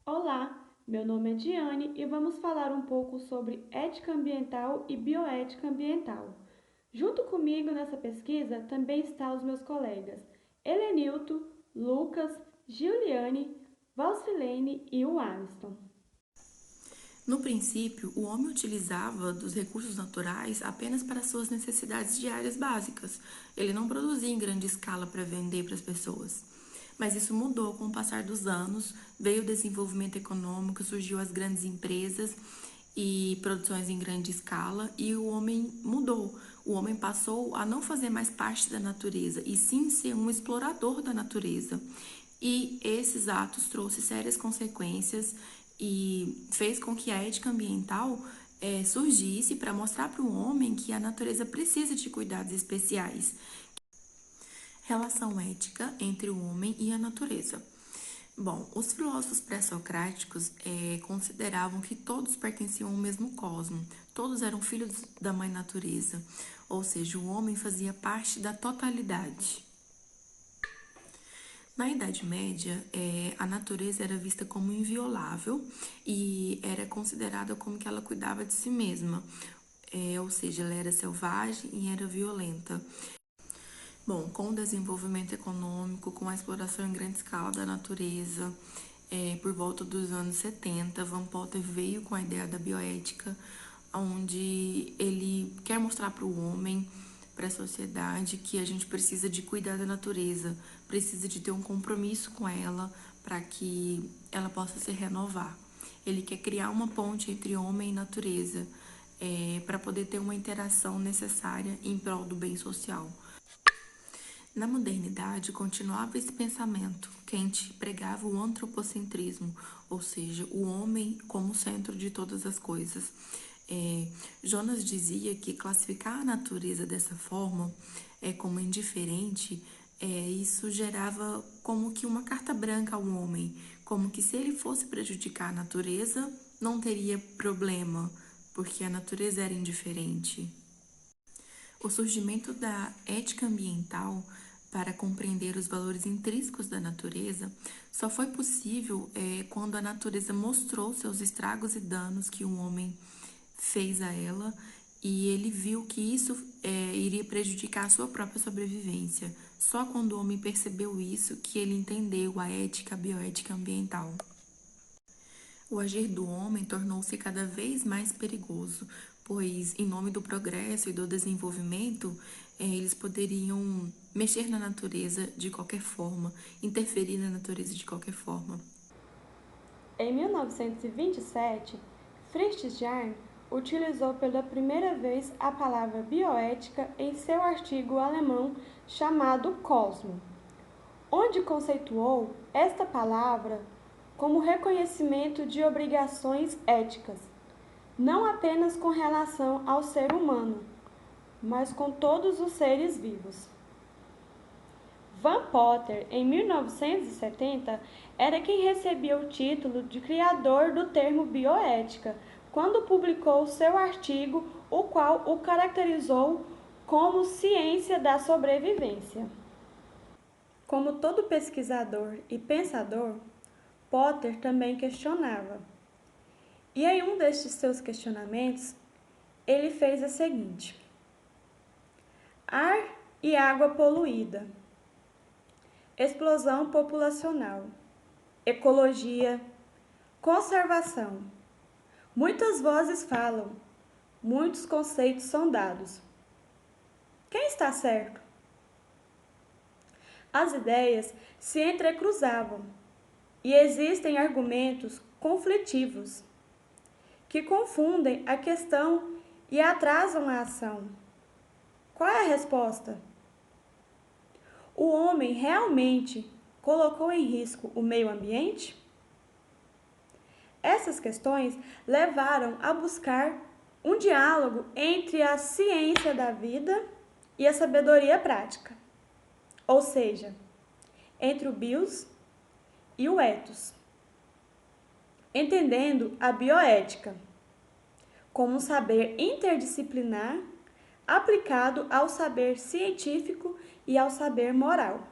Olá, meu nome é Diane e vamos falar um pouco sobre ética ambiental e bioética ambiental. Junto comigo nessa pesquisa também estão os meus colegas Helenilton, Lucas, Giuliane, Valcilene e o Alisson. No princípio, o homem utilizava dos recursos naturais apenas para suas necessidades diárias básicas. Ele não produzia em grande escala para vender para as pessoas. Mas isso mudou com o passar dos anos, veio o desenvolvimento econômico, surgiu as grandes empresas e produções em grande escala e o homem mudou. O homem passou a não fazer mais parte da natureza e sim ser um explorador da natureza. E esses atos trouxe sérias consequências e fez com que a ética ambiental surgisse para mostrar para o homem que a natureza precisa de cuidados especiais. Relação ética entre o homem e a natureza. Bom, os filósofos pré-socráticos consideravam que todos pertenciam ao mesmo cosmo, todos eram filhos da mãe natureza, ou seja, o homem fazia parte da totalidade. Na Idade Média, a natureza era vista como inviolável e era considerada como que ela cuidava de si mesma, ou seja, ela era selvagem e era violenta. Bom, com o desenvolvimento econômico, com a exploração em grande escala da natureza, por volta dos anos 70, Van Potter veio com a ideia da bioética, onde ele quer mostrar para o homem, para a sociedade, que a gente precisa de cuidar da natureza, precisa de ter um compromisso com ela para que ela possa se renovar. Ele quer criar uma ponte entre homem e natureza, para poder ter uma interação necessária em prol do bem social. Na modernidade, continuava esse pensamento. Kant pregava o antropocentrismo, ou seja, o homem como centro de todas as coisas. Jonas dizia que classificar a natureza dessa forma, como indiferente, isso gerava como que uma carta branca ao homem, como que se ele fosse prejudicar a natureza, não teria problema, porque a natureza era indiferente. O surgimento da ética ambiental para compreender os valores intrínsecos da natureza só foi possível quando a natureza mostrou seus estragos e danos que o homem fez a ela e ele viu que isso iria prejudicar a sua própria sobrevivência. Só quando o homem percebeu isso que ele entendeu a ética, a bioética ambiental. O agir do homem tornou-se cada vez mais perigoso, pois, em nome do progresso e do desenvolvimento, eles poderiam mexer na natureza de qualquer forma, interferir na natureza de qualquer forma. Em 1927, Fritz Jarn utilizou pela primeira vez a palavra bioética em seu artigo alemão chamado Cosmo, onde conceituou esta palavra como reconhecimento de obrigações éticas, não apenas com relação ao ser humano, mas com todos os seres vivos. Van Potter, em 1970, era quem recebia o título de criador do termo bioética, quando publicou seu artigo, o qual o caracterizou como ciência da sobrevivência. Como todo pesquisador e pensador, Potter também questionava. E em um destes seus questionamentos, ele fez a seguinte: ar e água poluída, explosão populacional, ecologia, conservação. Muitas vozes falam, muitos conceitos são dados. Quem está certo? As ideias se entrecruzavam e existem argumentos conflitivos que confundem a questão e atrasam a ação. Qual é a resposta? O homem realmente colocou em risco o meio ambiente? Essas questões levaram a buscar um diálogo entre a ciência da vida e a sabedoria prática, ou seja, entre o bios e o ethos, entendendo a bioética como um saber interdisciplinar aplicado ao saber científico e ao saber moral.